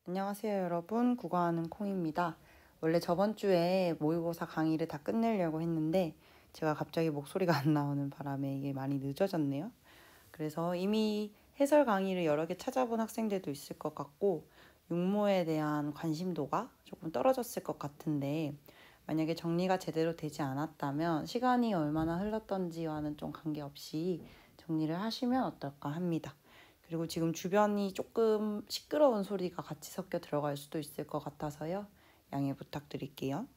안녕하세요, 여러분. 국어하는 콩입니다. 원래 저번 주에 모의고사 강의를 다 끝내려고 했는데 제가 갑자기 목소리가 안 나오는 바람에 이게 많이 늦어졌네요. 그래서 이미 해설 강의를 여러 개 찾아본 학생들도 있을 것 같고 육모에 대한 관심도가 조금 떨어졌을 것 같은데 만약에 정리가 제대로 되지 않았다면 시간이 얼마나 흘렀던지와는 좀 관계없이 정리를 하시면 어떨까 합니다. 그리고 지금 주변이 조금 시끄러운 소리가 같이 섞여 들어갈 수도 있을 것 같아서요. 양해 부탁드릴게요.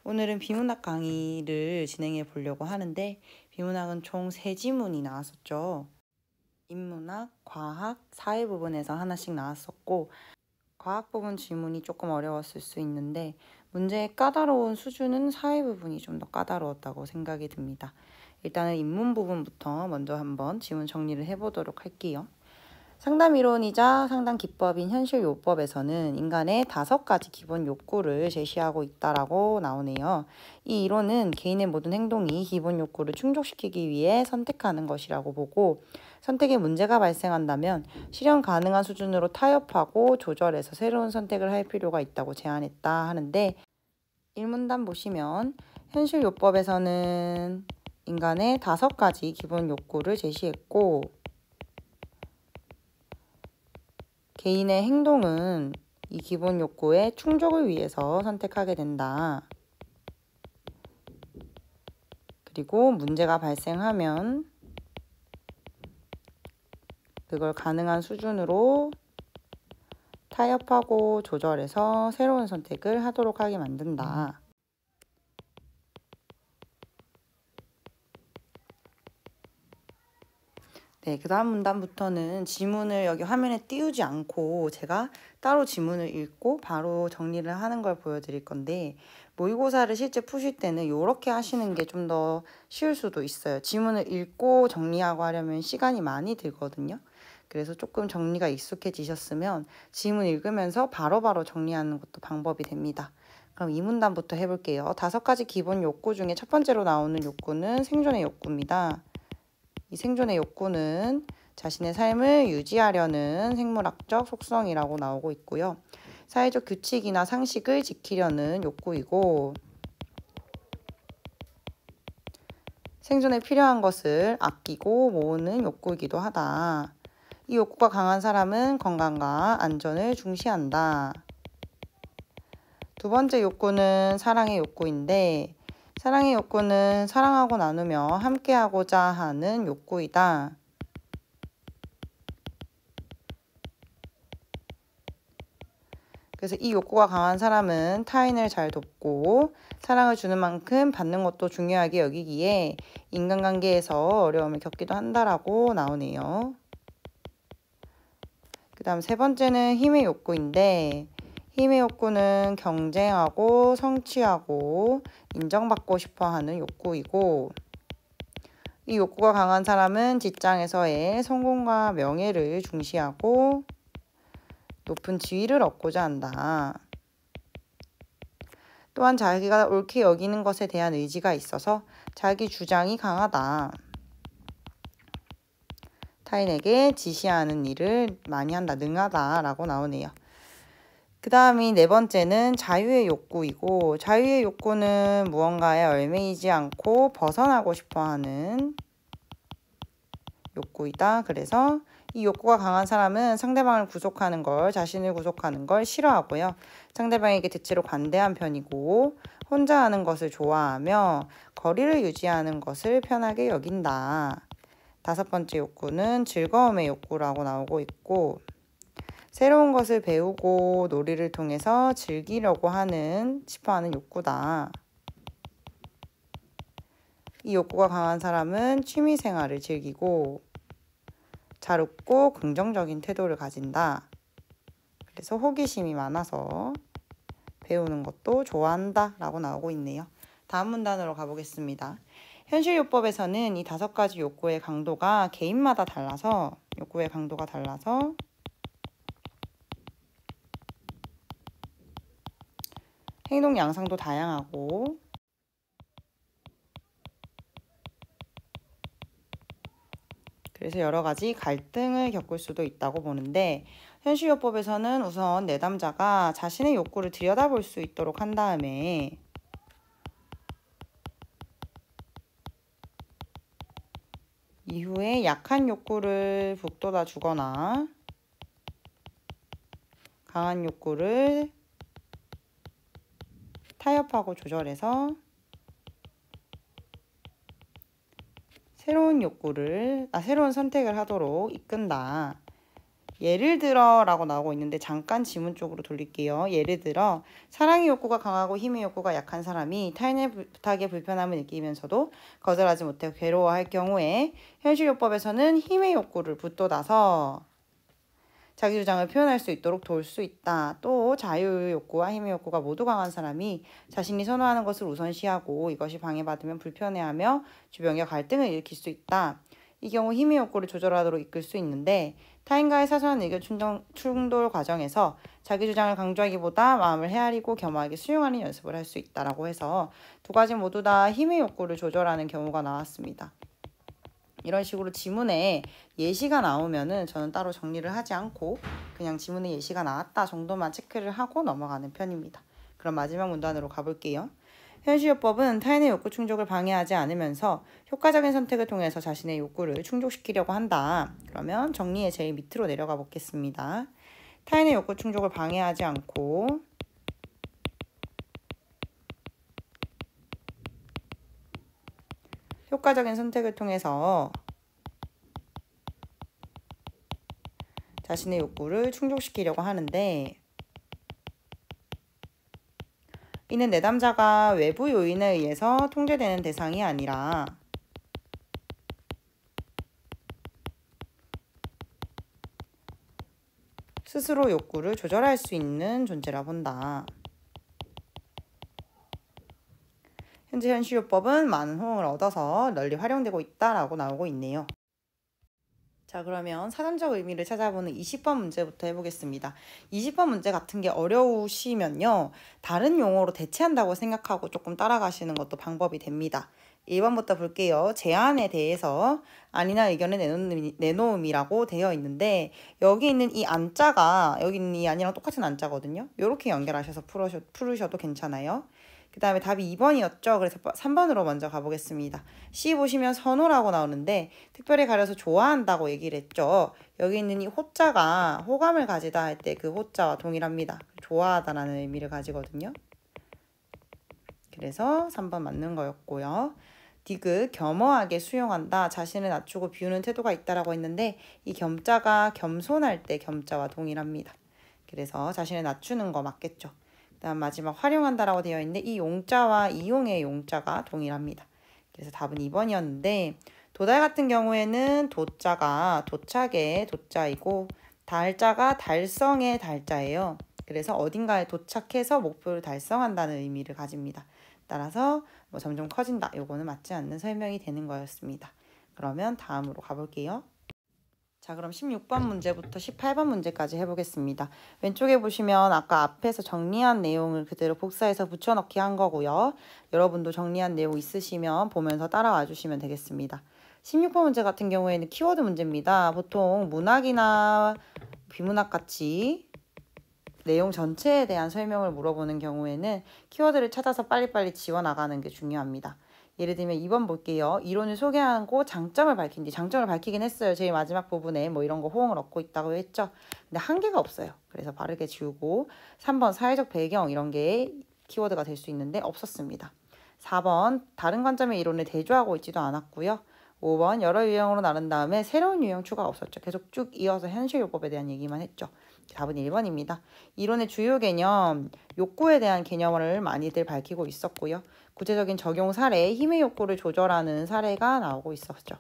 오늘은 비문학 강의를 진행해 보려고 하는데 비문학은 총 3지문이 나왔었죠. 인문학, 과학, 사회 부분에서 하나씩 나왔었고 과학 부분 질문이 조금 어려웠을 수 있는데 문제의 까다로운 수준은 사회 부분이 좀 더 까다로웠다고 생각이 듭니다. 일단은 인문 부분부터 먼저 한번 지문 정리를 해보도록 할게요. 상담 이론이자 상담 기법인 현실요법에서는 인간의 5가지 기본 욕구를 제시하고 있다라고 나오네요. 이 이론은 개인의 모든 행동이 기본 욕구를 충족시키기 위해 선택하는 것이라고 보고 선택에 문제가 발생한다면 실현 가능한 수준으로 타협하고 조절해서 새로운 선택을 할 필요가 있다고 제안했다 하는데 1문단 보시면 현실요법에서는 인간의 5가지 기본 욕구를 제시했고 개인의 행동은 이 기본 욕구의 충족을 위해서 선택하게 된다. 그리고 문제가 발생하면 그걸 가능한 수준으로 타협하고 조절해서 새로운 선택을 하도록 하게 만든다. 네, 그 다음 문단부터는 지문을 여기 화면에 띄우지 않고 제가 따로 지문을 읽고 바로 정리를 하는 걸 보여드릴 건데 모의고사를 실제 푸실 때는 이렇게 하시는 게 좀 더 쉬울 수도 있어요. 지문을 읽고 정리하고 하려면 시간이 많이 들거든요. 그래서 조금 정리가 익숙해지셨으면 지문 읽으면서 바로바로 정리하는 것도 방법이 됩니다. 그럼 이 문단부터 해볼게요. 5가지 기본 욕구 중에 첫 번째로 나오는 욕구는 생존의 욕구입니다. 이 생존의 욕구는 자신의 삶을 유지하려는 생물학적 속성이라고 나오고 있고요. 사회적 규칙이나 상식을 지키려는 욕구이고 생존에 필요한 것을 아끼고 모으는 욕구이기도 하다. 이 욕구가 강한 사람은 건강과 안전을 중시한다. 두 번째 욕구는 사랑의 욕구인데 사랑의 욕구는 사랑하고 나누며 함께하고자 하는 욕구이다. 그래서 이 욕구가 강한 사람은 타인을 잘 돕고 사랑을 주는 만큼 받는 것도 중요하게 여기기에 인간관계에서 어려움을 겪기도 한다라고 나오네요. 그 다음 세 번째는 힘의 욕구인데 힘의 욕구는 경쟁하고 성취하고 인정받고 싶어하는 욕구이고 이 욕구가 강한 사람은 직장에서의 성공과 명예를 중시하고 높은 지위를 얻고자 한다. 또한 자기가 옳게 여기는 것에 대한 의지가 있어서 자기 주장이 강하다. 타인에게 지시하는 일을 많이 한다, 능하다라고 나오네요. 그 다음이 네 번째는 자유의 욕구이고 자유의 욕구는 무언가에 얽매이지 않고 벗어나고 싶어하는 욕구이다. 그래서 이 욕구가 강한 사람은 상대방을 구속하는 걸, 자신을 구속하는 걸 싫어하고요. 상대방에게 대체로 관대한 편이고 혼자 하는 것을 좋아하며 거리를 유지하는 것을 편하게 여긴다. 5번째 욕구는 즐거움의 욕구라고 나오고 있고 새로운 것을 배우고 놀이를 통해서 즐기려고 싶어하는 욕구다. 이 욕구가 강한 사람은 취미생활을 즐기고 잘 웃고 긍정적인 태도를 가진다. 그래서 호기심이 많아서 배우는 것도 좋아한다 라고 나오고 있네요. 다음 문단으로 가보겠습니다. 현실요법에서는 이 5가지 욕구의 강도가 개인마다 달라서 행동 양상도 다양하고 그래서 여러 가지 갈등을 겪을 수도 있다고 보는데 현실요법에서는 우선 내담자가 자신의 욕구를 들여다볼 수 있도록 한 다음에 이후에 약한 욕구를 북돋아 주거나 강한 욕구를 타협하고 조절해서 새로운 선택을 하도록 이끈다. 예를 들어 라고 나오고 있는데 잠깐 지문 쪽으로 돌릴게요. 예를 들어 사랑의 욕구가 강하고 힘의 욕구가 약한 사람이 타인의 부탁에 불편함을 느끼면서도 거절하지 못해 괴로워할 경우에 현실요법에서는 힘의 욕구를 북돋아서 자기 주장을 표현할 수 있도록 도울 수 있다. 또 자유 욕구와 힘의 욕구가 모두 강한 사람이 자신이 선호하는 것을 우선시하고 이것이 방해받으면 불편해하며 주변과 갈등을 일으킬 수 있다. 이 경우 힘의 욕구를 조절하도록 이끌 수 있는데 타인과의 사소한 의견 충돌 과정에서 자기 주장을 강조하기보다 마음을 헤아리고 겸허하게 수용하는 연습을 할 수 있다라고 해서 두 가지 모두 다 힘의 욕구를 조절하는 경우가 나왔습니다. 이런 식으로 지문에 예시가 나오면은 저는 따로 정리를 하지 않고 그냥 지문에 예시가 나왔다 정도만 체크를 하고 넘어가는 편입니다. 그럼 마지막 문단으로 가볼게요. 현실요법은 타인의 욕구 충족을 방해하지 않으면서 효과적인 선택을 통해서 자신의 욕구를 충족시키려고 한다. 그러면 정리의 제일 밑으로 내려가 보겠습니다. 타인의 욕구 충족을 방해하지 않고 효과적인 선택을 통해서 자신의 욕구를 충족시키려고 하는데 이는 내담자가 외부 요인에 의해서 통제되는 대상이 아니라 스스로 욕구를 조절할 수 있는 존재라 본다. 현재 현실요법은 많은 호응을 얻어서 널리 활용되고 있다라고 나오고 있네요. 자, 그러면 사전적 의미를 찾아보는 20번 문제부터 해보겠습니다. 20번 문제 같은 게 어려우시면요. 다른 용어로 대체한다고 생각하고 조금 따라가시는 것도 방법이 됩니다. 1번부터 볼게요. 제안에 대해서 아니나 의견을 내놓음이라고 되어 있는데 여기 있는 이 안자가 여기 있는 이 아니랑 똑같은 안자거든요. 이렇게 연결하셔서 풀으셔도 괜찮아요. 그 다음에 답이 2번이었죠. 그래서 3번으로 먼저 가보겠습니다. C 보시면 선호라고 나오는데 특별히 가려서 좋아한다고 얘기를 했죠. 여기 있는 이 호자가 호감을 가지다 할 때 그 호자와 동일합니다. 좋아하다라는 의미를 가지거든요. 그래서 3번 맞는 거였고요. 디귿, 겸허하게 수용한다. 자신을 낮추고 비우는 태도가 있다라고 했는데 이 겸자가 겸손할 때 겸자와 동일합니다. 그래서 자신을 낮추는 거 맞겠죠. 그다음 마지막 활용한다라고 되어 있는데 이 용자와 이용의 용자가 동일합니다. 그래서 답은 2번이었는데 도달 같은 경우에는 도자가 도착의 도자이고 달자가 달성의 달자예요. 그래서 어딘가에 도착해서 목표를 달성한다는 의미를 가집니다. 따라서 뭐 점점 커진다. 요거는 맞지 않는 설명이 되는 거였습니다. 그러면 다음으로 가볼게요. 자, 그럼 16번 문제부터 18번 문제까지 해보겠습니다. 왼쪽에 보시면 아까 앞에서 정리한 내용을 그대로 복사해서 붙여넣기 한 거고요. 여러분도 정리한 내용 있으시면 보면서 따라와 주시면 되겠습니다. 16번 문제 같은 경우에는 키워드 문제입니다. 보통 문학이나 비문학 같이 내용 전체에 대한 설명을 물어보는 경우에는 키워드를 찾아서 빨리빨리 지워나가는 게 중요합니다. 예를 들면 2번 볼게요. 이론을 소개하고 장점을 밝힌 뒤 장점을 밝히긴 했어요. 제일 마지막 부분에 뭐 이런 거 호응을 얻고 있다고 했죠. 근데 한계가 없어요. 그래서 바르게 지우고 3번 사회적 배경 이런 게 키워드가 될 수 있는데 없었습니다. 4번 다른 관점의 이론을 대조하고 있지도 않았고요. 5번 여러 유형으로 나눈 다음에 새로운 유형 추가가 없었죠. 계속 쭉 이어서 현실요법에 대한 얘기만 했죠. 답은 1번입니다. 이론의 주요 개념, 욕구에 대한 개념을 많이들 밝히고 있었고요. 구체적인 적용 사례, 힘의 욕구를 조절하는 사례가 나오고 있었죠.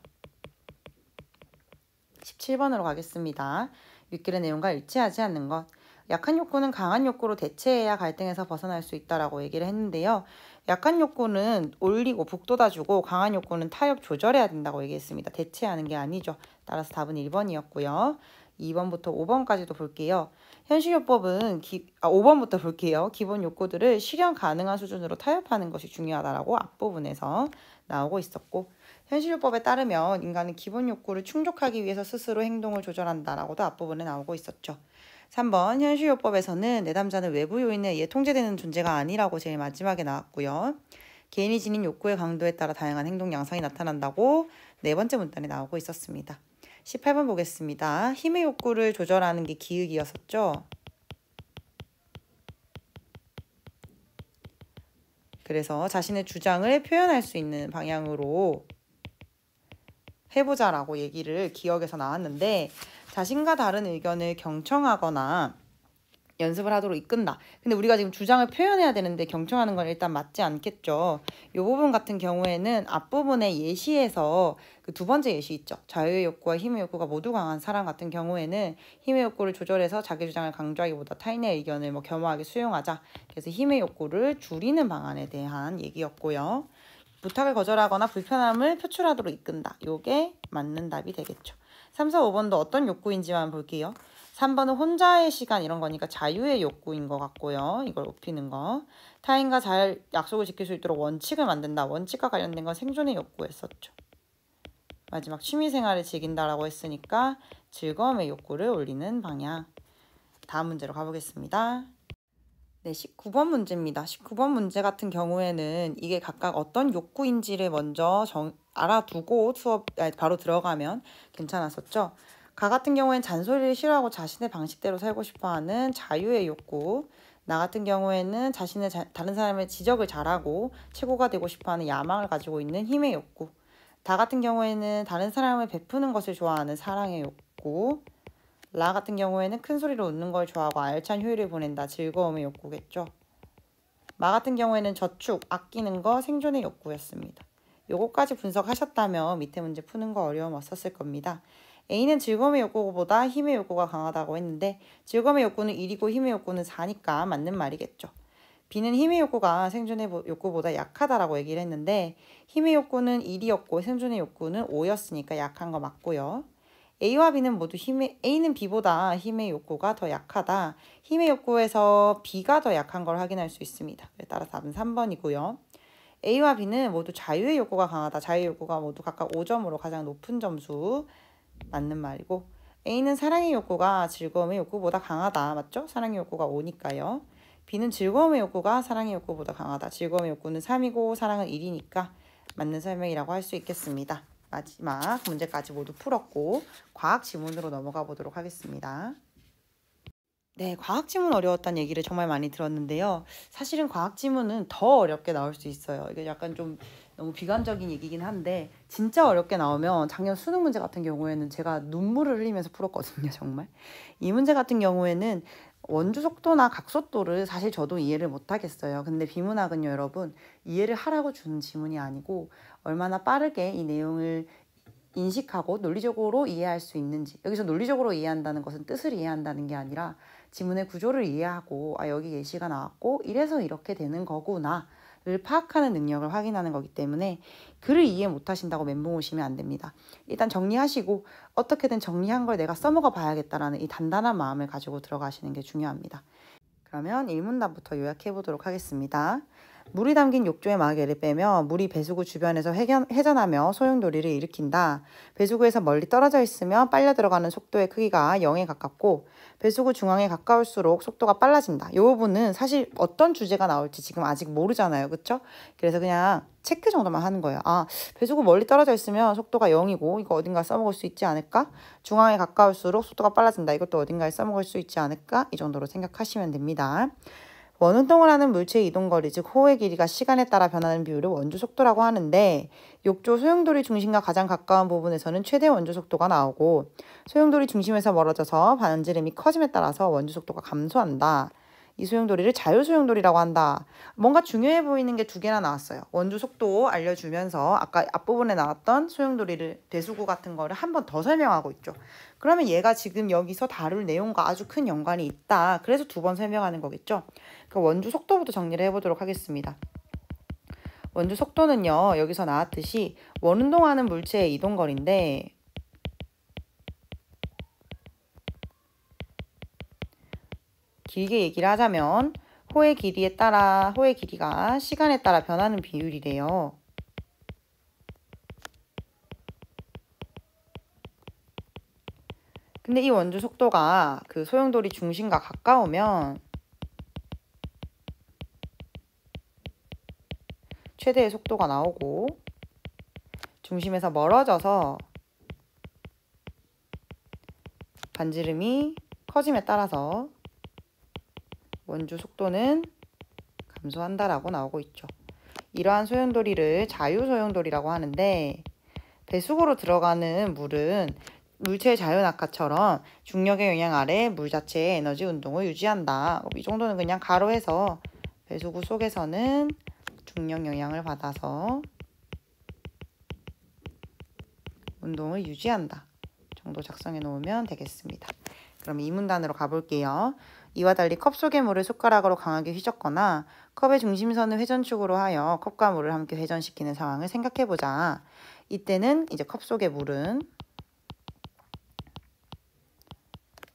17번으로 가겠습니다. 윗글의 내용과 일치하지 않는 것. 약한 욕구는 강한 욕구로 대체해야 갈등에서 벗어날 수 있다라고 얘기를 했는데요. 약한 욕구는 올리고 북돋아주고 강한 욕구는 타협 조절해야 된다고 얘기했습니다. 대체하는 게 아니죠. 따라서 답은 1번이었고요. 2번부터 5번까지도 볼게요. 현실요법은 5번부터 볼게요. 기본 욕구들을 실현 가능한 수준으로 타협하는 것이 중요하다라고 앞부분에서 나오고 있었고 현실요법에 따르면 인간은 기본 욕구를 충족하기 위해서 스스로 행동을 조절한다라고도 앞부분에 나오고 있었죠. 3번 현실요법에서는 내담자는 외부 요인에 의해 통제되는 존재가 아니라고 제일 마지막에 나왔고요. 개인이 지닌 욕구의 강도에 따라 다양한 행동 양상이 나타난다고 네 번째 문단에 나오고 있었습니다. 18번 보겠습니다. 힘의 욕구를 조절하는 게 기흑이었었죠. 그래서 자신의 주장을 표현할 수 있는 방향으로 해보자라고 얘기를 기억에서 나왔는데, 자신과 다른 의견을 경청하거나 연습을 하도록 이끈다. 근데 우리가 지금 주장을 표현해야 되는데 경청하는 건 일단 맞지 않겠죠. 이 부분 같은 경우에는 앞부분의 예시에서 그 두 번째 예시 있죠. 자유의 욕구와 힘의 욕구가 모두 강한 사람 같은 경우에는 힘의 욕구를 조절해서 자기 주장을 강조하기보다 타인의 의견을 겸허하게 수용하자. 그래서 힘의 욕구를 줄이는 방안에 대한 얘기였고요. 부탁을 거절하거나 불편함을 표출하도록 이끈다. 요게 맞는 답이 되겠죠. 3, 4, 5번도 어떤 욕구인지만 볼게요. 3번은 혼자의 시간 이런 거니까 자유의 욕구인 것 같고요. 이걸 높이는 거. 타인과 잘 약속을 지킬 수 있도록 원칙을 만든다. 원칙과 관련된 건 생존의 욕구였었죠. 마지막 취미생활을 즐긴다라고 했으니까 즐거움의 욕구를 올리는 방향. 다음 문제로 가보겠습니다. 네, 19번 문제입니다. 19번 문제 같은 경우에는 이게 각각 어떤 욕구인지를 먼저 알아두고 바로 들어가면 괜찮았었죠. 가 같은 경우엔 잔소리를 싫어하고 자신의 방식대로 살고 싶어하는 자유의 욕구. 나 같은 경우에는 다른 사람의 지적을 잘하고 최고가 되고 싶어하는 야망을 가지고 있는 힘의 욕구. 다 같은 경우에는 다른 사람을 베푸는 것을 좋아하는 사랑의 욕구. 라 같은 경우에는 큰 소리로 웃는 걸 좋아하고 알찬 휴일을 보낸다. 즐거움의 욕구겠죠. 마 같은 경우에는 저축, 아끼는 거 생존의 욕구였습니다. 요거까지 분석하셨다면 밑에 문제 푸는 거 어려움 없었을 겁니다. A는 즐거움의 욕구보다 힘의 욕구가 강하다고 했는데 즐거움의 욕구는 1이고 힘의 욕구는 4니까 맞는 말이겠죠. B는 힘의 욕구가 생존의 욕구보다 약하다라고 얘기를 했는데 힘의 욕구는 1이었고 생존의 욕구는 5였으니까 약한 거 맞고요. A와 B는 모두 A는 B보다 힘의 욕구가 더 약하다. 힘의 욕구에서 B가 더 약한 걸 확인할 수 있습니다. 따라서 답은 3번이고요. A와 B는 모두 자유의 욕구가 강하다. 자유의 욕구가 모두 각각 5점으로 가장 높은 점수. 맞는 말이고, A는 사랑의 욕구가 즐거움의 욕구보다 강하다. 맞죠? 사랑의 욕구가 5니까요. B는 즐거움의 욕구가 사랑의 욕구보다 강하다. 즐거움의 욕구는 3이고 사랑은 1이니까 맞는 설명이라고 할 수 있겠습니다. 마지막 문제까지 모두 풀었고 과학 지문으로 넘어가 보도록 하겠습니다. 네, 과학 지문 어려웠다는 얘기를 정말 많이 들었는데요. 사실은 과학 지문은 더 어렵게 나올 수 있어요. 이게 약간 좀 너무 비관적인 얘기긴 한데 진짜 어렵게 나오면 작년 수능 문제 같은 경우에는 제가 눈물을 흘리면서 풀었거든요. 정말. 이 문제 같은 경우에는 원주 속도나 각속도를 사실 저도 이해를 못하겠어요. 근데 비문학은요, 여러분, 이해를 하라고 주는 지문이 아니고 얼마나 빠르게 이 내용을 인식하고 논리적으로 이해할 수 있는지. 여기서 논리적으로 이해한다는 것은 뜻을 이해한다는 게 아니라 지문의 구조를 이해하고 여기 예시가 나왔고 이래서 이렇게 되는 거구나 를 파악하는 능력을 확인하는 거기 때문에 글을 이해 못하신다고 멘붕 오시면 안 됩니다. 일단 정리하시고 어떻게든 정리한 걸 내가 써먹어 봐야겠다라는 이 단단한 마음을 가지고 들어가시는 게 중요합니다. 그러면 1문단부터 요약해 보도록 하겠습니다. 물이 담긴 욕조의 마개를 빼며 물이 배수구 주변에서 회전하며 소용돌이를 일으킨다. 배수구에서 멀리 떨어져 있으며 빨려 들어가는 속도의 크기가 0에 가깝고 배수구 중앙에 가까울수록 속도가 빨라진다. 이 부분은 사실 어떤 주제가 나올지 지금 아직 모르잖아요. 그렇죠? 그래서 그냥 체크 정도만 하는 거예요. 배수구 멀리 떨어져 있으면 속도가 0이고 이거 어딘가에 써먹을 수 있지 않을까? 중앙에 가까울수록 속도가 빨라진다. 이것도 어딘가에 써먹을 수 있지 않을까? 이 정도로 생각하시면 됩니다. 원운동을 하는 물체의 이동거리, 즉 호의 길이가 시간에 따라 변하는 비율을 원주 속도라고 하는데 욕조 소용돌이 중심과 가장 가까운 부분에서는 최대 원주 속도가 나오고 소용돌이 중심에서 멀어져서 반지름이 커짐에 따라서 원주 속도가 감소한다. 이 소용돌이를 자유소용돌이라고 한다. 뭔가 중요해 보이는 게 두 개나 나왔어요. 원주 속도 알려주면서 아까 앞부분에 나왔던 소용돌이를 배수구 같은 거를 한 번 더 설명하고 있죠. 그러면 얘가 지금 여기서 다룰 내용과 아주 큰 연관이 있다. 그래서 두 번 설명하는 거겠죠. 그 원주 속도부터 정리를 해보도록 하겠습니다. 원주 속도는요. 여기서 나왔듯이 원운동하는 물체의 이동거리인데 길게 얘기를 하자면 호의 길이가 시간에 따라 변하는 비율이래요. 근데 이 원주 속도가 그 소용돌이 중심과 가까우면 최대의 속도가 나오고, 중심에서 멀어져서 반지름이 커짐에 따라서 원주 속도는 감소한다라고 나오고 있죠. 이러한 소용돌이를 자유소용돌이라고 하는데, 배수구로 들어가는 물은 물체의 자유낙하처럼 중력의 영향 아래 물 자체의 에너지 운동을 유지한다. 이 정도는 그냥 가로해서 배수구 속에서는 중력 영향을 받아서 운동을 유지한다 정도 작성해 놓으면 되겠습니다. 그럼 이 문단으로 가볼게요. 이와 달리 컵 속의 물을 숟가락으로 강하게 휘젓거나 컵의 중심선을 회전축으로 하여 컵과 물을 함께 회전시키는 상황을 생각해보자. 이때는 이제 컵 속의 물은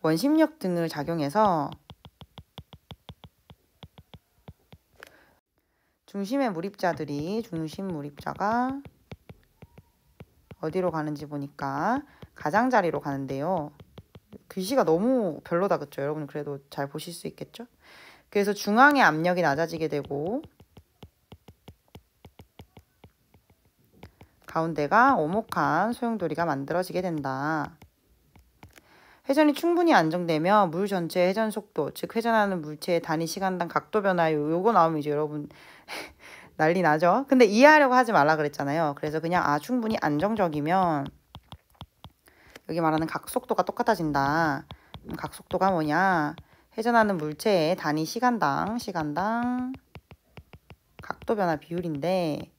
원심력 등을 작용해서 중심 물입자가 어디로 가는지 보니까 가장자리로 가는데요. 글씨가 너무 별로다, 그쵸? 여러분 그래도 잘 보실 수 있겠죠? 그래서 중앙의 압력이 낮아지게 되고 가운데가 오목한 소용돌이가 만들어지게 된다. 회전이 충분히 안정되면 물 전체의 회전 속도, 즉 회전하는 물체의 단위 시간당 각도 변화, 요거 나오면 이제 여러분 난리 나죠? 근데 이해하려고 하지 말라 그랬잖아요. 그래서 그냥 충분히 안정적이면 여기 말하는 각속도가 똑같아진다. 각속도가 뭐냐? 회전하는 물체의 단위 시간당 각도 변화 비율인데,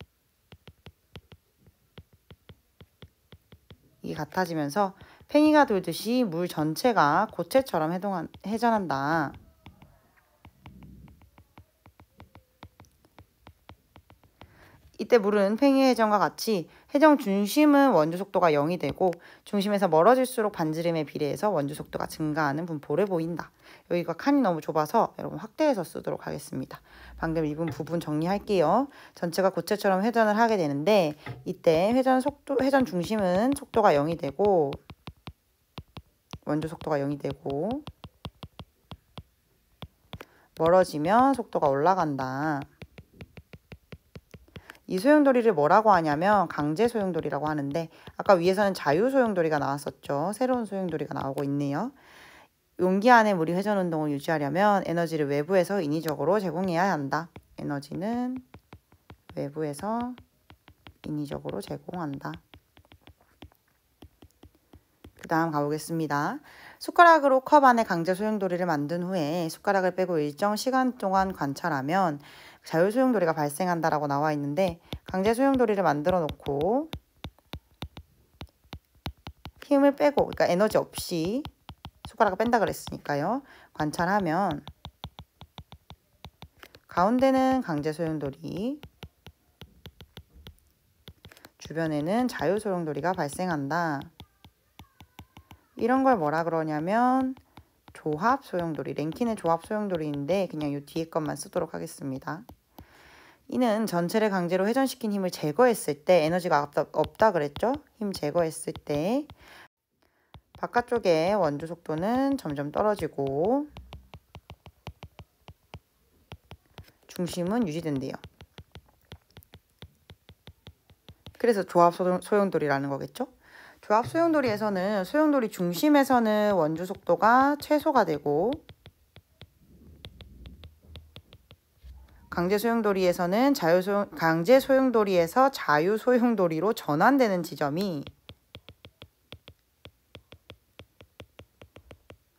이게 같아지면서 팽이가 돌듯이 물 전체가 고체처럼 회전한다. 이때 물은 팽이의 회전과 같이 회전 중심은 원주 속도가 0이 되고 중심에서 멀어질수록 반지름에 비례해서 원주 속도가 증가하는 분포를 보인다. 여기가 칸이 너무 좁아서 여러분 확대해서 쓰도록 하겠습니다. 방금 읽은 부분 정리할게요. 전체가 고체처럼 회전을 하게 되는데 이때 회전 중심은 속도가 0이 되고 원주 속도가 0이 되고 멀어지면 속도가 올라간다. 이 소용돌이를 뭐라고 하냐면 강제 소용돌이라고 하는데, 아까 위에서는 자유 소용돌이가 나왔었죠. 새로운 소용돌이가 나오고 있네요. 용기 안에 물이 회전 운동을 유지하려면 에너지를 외부에서 인위적으로 제공해야 한다. 에너지는 외부에서 인위적으로 제공한다. 그 다음 가보겠습니다. 숟가락으로 컵 안에 강제 소용돌이를 만든 후에 숟가락을 빼고 일정 시간 동안 관찰하면 자유 소용돌이가 발생한다라고 나와 있는데, 강제 소용돌이를 만들어 놓고 힘을 빼고, 그러니까 에너지 없이 숟가락을 뺀다 그랬으니까요. 관찰하면 가운데는 강제 소용돌이, 주변에는 자유 소용돌이가 발생한다. 이런 걸 뭐라 그러냐면 조합 소용돌이, 랭킨의 조합 소용돌이인데 그냥 이 뒤에 것만 쓰도록 하겠습니다. 이는 전체를 강제로 회전시킨 힘을 제거했을 때 에너지가 없다 그랬죠? 힘 제거했을 때 바깥쪽의 원주 속도는 점점 떨어지고 중심은 유지된대요. 그래서 조합 소용돌이라는 거겠죠? 조합 소용돌이에서는 소용돌이 중심에서는 원주 속도가 최소가 되고 강제 소용돌이에서는 강제 소용돌이에서 자유 소용돌이로 전환되는 지점이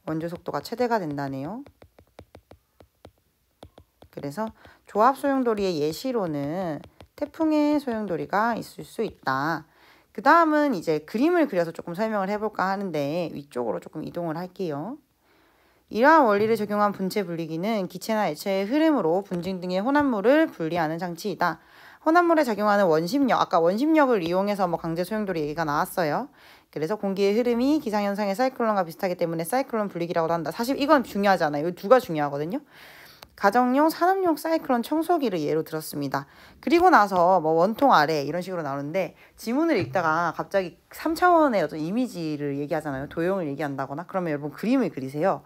원주 속도가 최대가 된다네요. 그래서 조합 소용돌이의 예시로는 태풍의 소용돌이가 있을 수 있다. 그 다음은 이제 그림을 그려서 조금 설명을 해볼까 하는데 위쪽으로 조금 이동을 할게요. 이러한 원리를 적용한 분체 분리기는 기체나 액체의 흐름으로 분진 등의 혼합물을 분리하는 장치이다. 혼합물에 작용하는 원심력, 아까 원심력을 이용해서 강제 소용돌이 얘기가 나왔어요. 그래서 공기의 흐름이 기상현상의 사이클론과 비슷하기 때문에 사이클론 분리기라고도 한다. 사실 이건 중요하지 않아요. 이 두가 중요하거든요. 가정용, 산업용 사이클론 청소기를 예로 들었습니다. 그리고 나서 뭐 원통 아래 이런 식으로 나오는데 지문을 읽다가 갑자기 3차원의 어떤 이미지를 얘기하잖아요. 도형을 얘기한다거나 그러면 여러분 그림을 그리세요.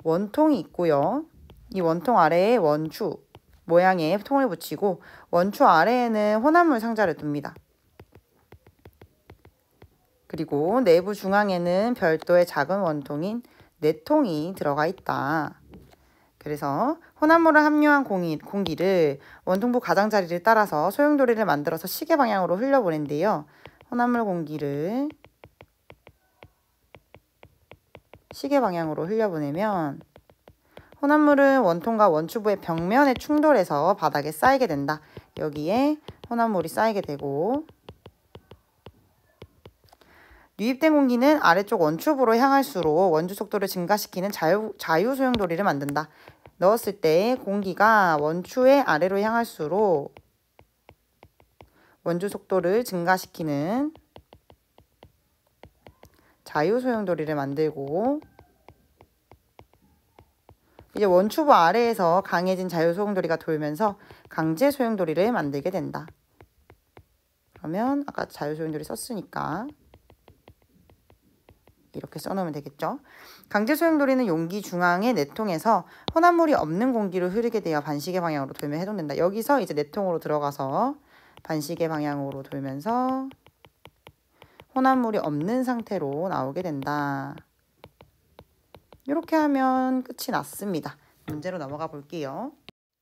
원통이 있고요. 이 원통 아래에 원추 모양의 통을 붙이고 원추 아래에는 혼합물 상자를 둡니다. 그리고 내부 중앙에는 별도의 작은 원통인 내통이 들어가 있다. 그래서 혼합물을 함유한 공기를 원통부 가장자리를 따라서 소용돌이를 만들어서 시계 방향으로 흘려보낸대요. 혼합물 공기를 시계 방향으로 흘려보내면 혼합물은 원통과 원추부의 벽면에 충돌해서 바닥에 쌓이게 된다. 여기에 혼합물이 쌓이게 되고 유입된 공기는 아래쪽 원추부로 향할수록 원주 속도를 증가시키는 자유 소용돌이를 만든다. 넣었을 때 공기가 원추의 아래로 향할수록 원주 속도를 증가시키는 자유 소용돌이를 만들고 이제 원추부 아래에서 강해진 자유 소용돌이가 돌면서 강제 소용돌이를 만들게 된다. 그러면 아까 자유 소용돌이 썼으니까 이렇게 써놓으면 되겠죠. 강제 소용돌이는 용기 중앙의 내통에서 혼합물이 없는 공기로 흐르게 되어 반시계 방향으로 돌면 해동된다. 여기서 이제 내통으로 들어가서 반시계 방향으로 돌면서 혼합물이 없는 상태로 나오게 된다. 이렇게 하면 끝이 났습니다. 문제로 넘어가 볼게요.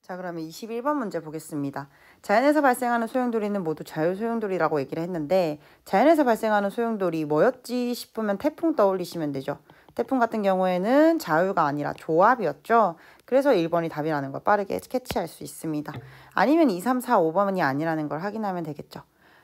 자, 그러면 21번 문제 보겠습니다. 자연에서 발생하는 소용돌이는 모두 자유소용돌이라고 얘기를 했는데 자연에서 발생하는 소용돌이 뭐였지 싶으면 태풍 떠올리시면 되죠. 태풍 같은 경우에는 자유가 아니라 조합이었죠. 그래서 1번이 답이라는 걸 빠르게 캐치할 수 있습니다. 아니면 2, 3, 4, 5번이 아니라는 걸 확인하면 되겠죠.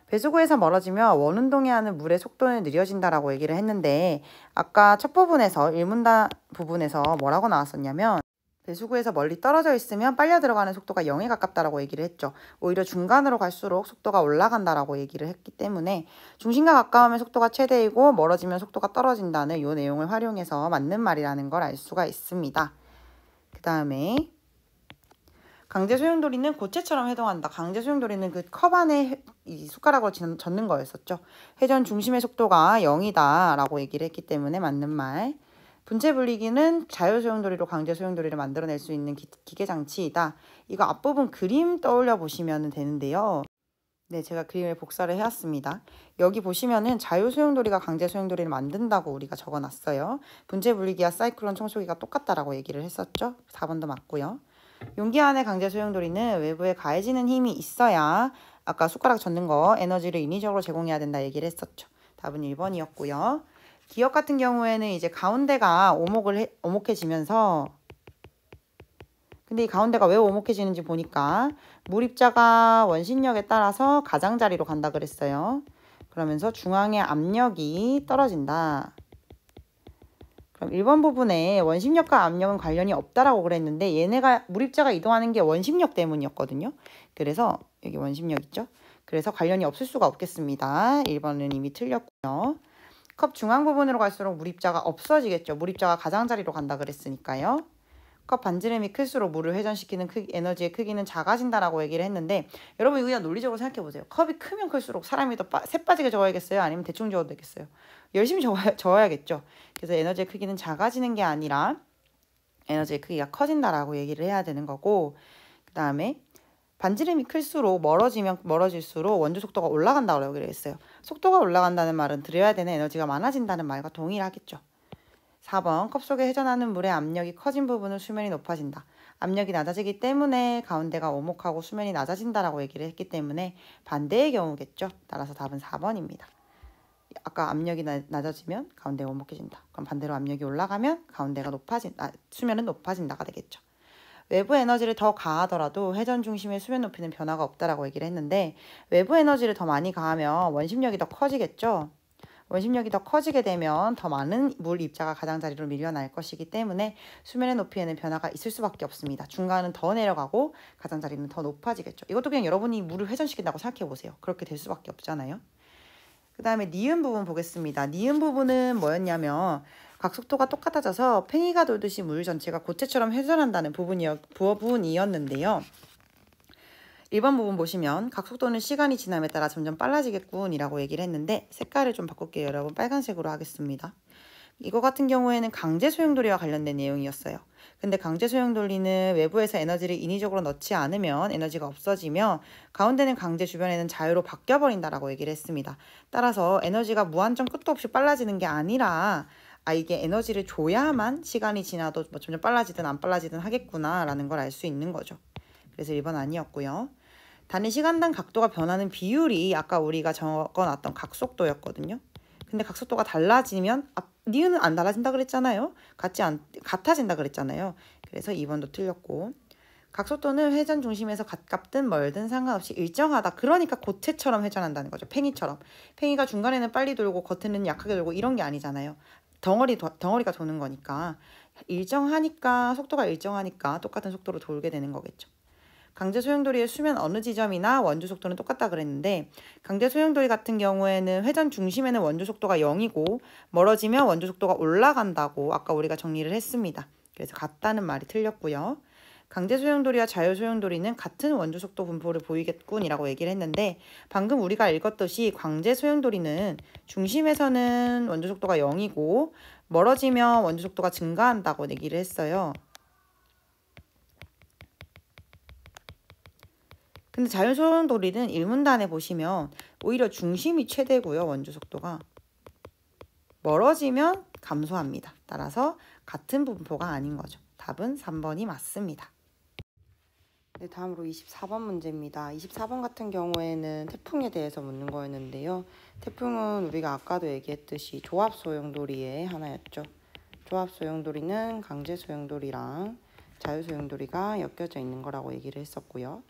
배수구에서 멀어지며 원운동에 하는 물의 속도는 느려진다라고 얘기를 했는데 아까 첫 부분에서 일문단 부분에서 뭐라고 나왔었냐면 배수구에서 멀리 떨어져 있으면 빨려 들어가는 속도가 0에 가깝다라고 얘기를 했죠. 오히려 중간으로 갈수록 속도가 올라간다라고 얘기를 했기 때문에 중심과 가까우면 속도가 최대이고 멀어지면 속도가 떨어진다는 이 내용을 활용해서 맞는 말이라는 걸 알 수가 있습니다. 그 다음에 강제 소용돌이는 고체처럼 해동한다. 강제 소용돌이는 그 컵 안에 이 숟가락으로 젓는 거였었죠. 회전 중심의 속도가 0이다 라고 얘기를 했기 때문에 맞는 말. 분체 분리기는 자유 소용돌이로 강제 소용돌이를 만들어낼 수 있는 기계 장치이다. 이거 앞부분 그림 떠올려 보시면 되는데요. 네, 제가 그림을 복사를 해왔습니다. 여기 보시면은 자유 소용돌이가 강제 소용돌이를 만든다고 우리가 적어놨어요. 분체 분리기와 사이클론 청소기가 똑같다라고 얘기를 했었죠. 4번도 맞고요. 용기 안의 강제 소용돌이는 외부에 가해지는 힘이 있어야 아까 숟가락 젓는 거 에너지를 인위적으로 제공해야 된다 얘기를 했었죠. 답은 1번이었고요. 기역 같은 경우에는 이제 가운데가 오목해지면서 근데 이 가운데가 왜 오목해지는지 보니까 물입자가 원심력에 따라서 가장자리로 간다 그랬어요. 그러면서 중앙의 압력이 떨어진다. 그럼 1번 부분에 원심력과 압력은 관련이 없다라고 그랬는데 얘네가 물입자가 이동하는 게 원심력 때문이었거든요. 그래서 여기 원심력 있죠? 그래서 관련이 없을 수가 없겠습니다. 1번은 이미 틀렸고요. 컵 중앙 부분으로 갈수록 물입자가 없어지겠죠. 물입자가 가장자리로 간다 그랬으니까요. 컵 반지름이 클수록 물을 회전시키는 에너지의 크기는 작아진다라고 얘기를 했는데 여러분 이거 그냥 논리적으로 생각해 보세요. 컵이 크면 클수록 사람이 더 새빠지게 저어야겠어요? 아니면 대충 저어도 되겠어요? 열심히 저어야겠죠. 그래서 에너지의 크기는 작아지는 게 아니라 에너지의 크기가 커진다라고 얘기를 해야 되는 거고 그 다음에 반지름이 클수록 멀어질수록 원주 속도가 올라간다고 얘기를 했어요. 속도가 올라간다는 말은 들여야 되는 에너지가 많아진다는 말과 동일하겠죠. 4번 컵 속에 회전하는 물의 압력이 커진 부분은 수면이 높아진다. 압력이 낮아지기 때문에 가운데가 오목하고 수면이 낮아진다라고 얘기를 했기 때문에 반대의 경우겠죠. 따라서 답은 4번입니다. 아까 압력이 낮아지면 가운데가 오목해진다. 그럼 반대로 압력이 올라가면 가운데가 수면은 높아진다가 되겠죠. 외부 에너지를 더 가하더라도 회전 중심의 수면 높이는 변화가 없다라고 얘기를 했는데 외부 에너지를 더 많이 가하면 원심력이 더 커지겠죠. 원심력이 더 커지게 되면 더 많은 물 입자가 가장자리로 밀려날 것이기 때문에 수면의 높이에는 변화가 있을 수밖에 없습니다. 중간은 더 내려가고 가장자리는 더 높아지겠죠. 이것도 그냥 여러분이 물을 회전시킨다고 생각해 보세요. 그렇게 될 수밖에 없잖아요. 그 다음에 니은 부분 보겠습니다. 니은 부분은 뭐였냐면 각속도가 똑같아져서 팽이가 돌듯이 물 전체가 고체처럼 회전한다는 부분이었는데요. 1번 부분 보시면 각속도는 시간이 지남에 따라 점점 빨라지겠군 이라고 얘기를 했는데 색깔을 좀 바꿀게요. 여러분 빨간색으로 하겠습니다. 이거 같은 경우에는 강제 소용돌이와 관련된 내용이었어요. 근데 강제 소용돌이는 외부에서 에너지를 인위적으로 넣지 않으면 에너지가 없어지며 가운데는 강제 주변에는 자유로 바뀌어버린다라고 얘기를 했습니다. 따라서 에너지가 무한정 끝도 없이 빨라지는 게 아니라 이게 에너지를 줘야만 시간이 지나도 뭐 점점 빨라지든 안 빨라지든 하겠구나 라는 걸 알 수 있는 거죠. 그래서 1번 아니었고요. 단위 시간당 각도가 변하는 비율이 아까 우리가 적어놨던 각속도였거든요. 근데 각속도가 달라지면 니은은 안 달라진다 그랬잖아요. 같아진다 그랬잖아요. 그래서 2번도 틀렸고 각속도는 회전 중심에서 가깝든 멀든 상관없이 일정하다. 그러니까 고체처럼 회전한다는 거죠. 팽이처럼. 팽이가 중간에는 빨리 돌고 겉에는 약하게 돌고 이런 게 아니잖아요. 덩어리가 도는 거니까 일정하니까 속도가 일정하니까 똑같은 속도로 돌게 되는 거겠죠. 강제 소용돌이의 수면 어느 지점이나 원주 속도는 똑같다 그랬는데 강제 소용돌이 같은 경우에는 회전 중심에는 원주 속도가 0이고 멀어지면 원주 속도가 올라간다고 아까 우리가 정리를 했습니다. 그래서 같다는 말이 틀렸고요. 강제 소용돌이와 자유 소용돌이는 같은 원주 속도 분포를 보이겠군이라고 얘기를 했는데 방금 우리가 읽었듯이 강제 소용돌이는 중심에서는 원주 속도가 0이고 멀어지면 원주 속도가 증가한다고 얘기를 했어요. 근데 자유소용돌이는 일문단에 보시면 오히려 중심이 최대고요. 원주 속도가. 멀어지면 감소합니다. 따라서 같은 분포가 아닌 거죠. 답은 3번이 맞습니다. 네, 다음으로 24번 문제입니다. 24번 같은 경우에는 태풍에 대해서 묻는 거였는데요. 태풍은 우리가 아까도 얘기했듯이 조합소용돌이의 하나였죠. 조합소용돌이는 강제소용돌이랑 자유소용돌이가 엮여져 있는 거라고 얘기를 했었고요.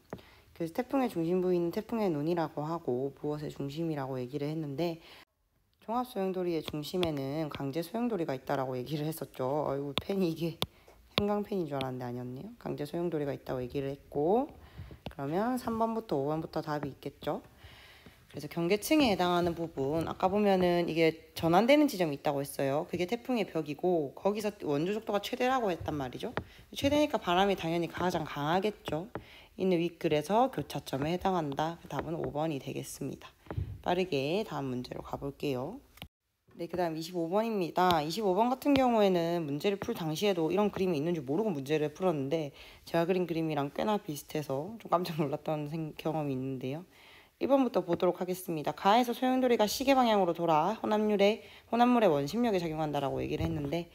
그래서 태풍의 중심 부위는 태풍의 눈이라고 하고 무엇의 중심이라고 얘기를 했는데 종합소용돌이의 중심에는 강제소용돌이가 있다라고 얘기를 했었죠. 아이고 펜이 이게 형광펜인 줄 알았는데 아니었네요. 강제소용돌이가 있다고 얘기를 했고 그러면 3번부터 5번부터 답이 있겠죠. 그래서 경계층에 해당하는 부분 아까 보면은 이게 전환되는 지점이 있다고 했어요. 그게 태풍의 벽이고 거기서 원주 속도가 최대라고 했단 말이죠. 최대니까 바람이 당연히 가장 강하겠죠. 이는 윗글에서 교차점에 해당한다. 답은 5번이 되겠습니다. 빠르게 다음 문제로 가볼게요. 네, 그 다음 25번입니다. 25번 같은 경우에는 문제를 풀 당시에도 이런 그림이 있는 줄 모르고 문제를 풀었는데 제가 그린 그림이랑 꽤나 비슷해서 좀 깜짝 놀랐던 경험이 있는데요. 1번부터 보도록 하겠습니다. 가에서 소용돌이가 시계 방향으로 돌아 혼합물의 원심력에 작용한다라고 얘기를 했는데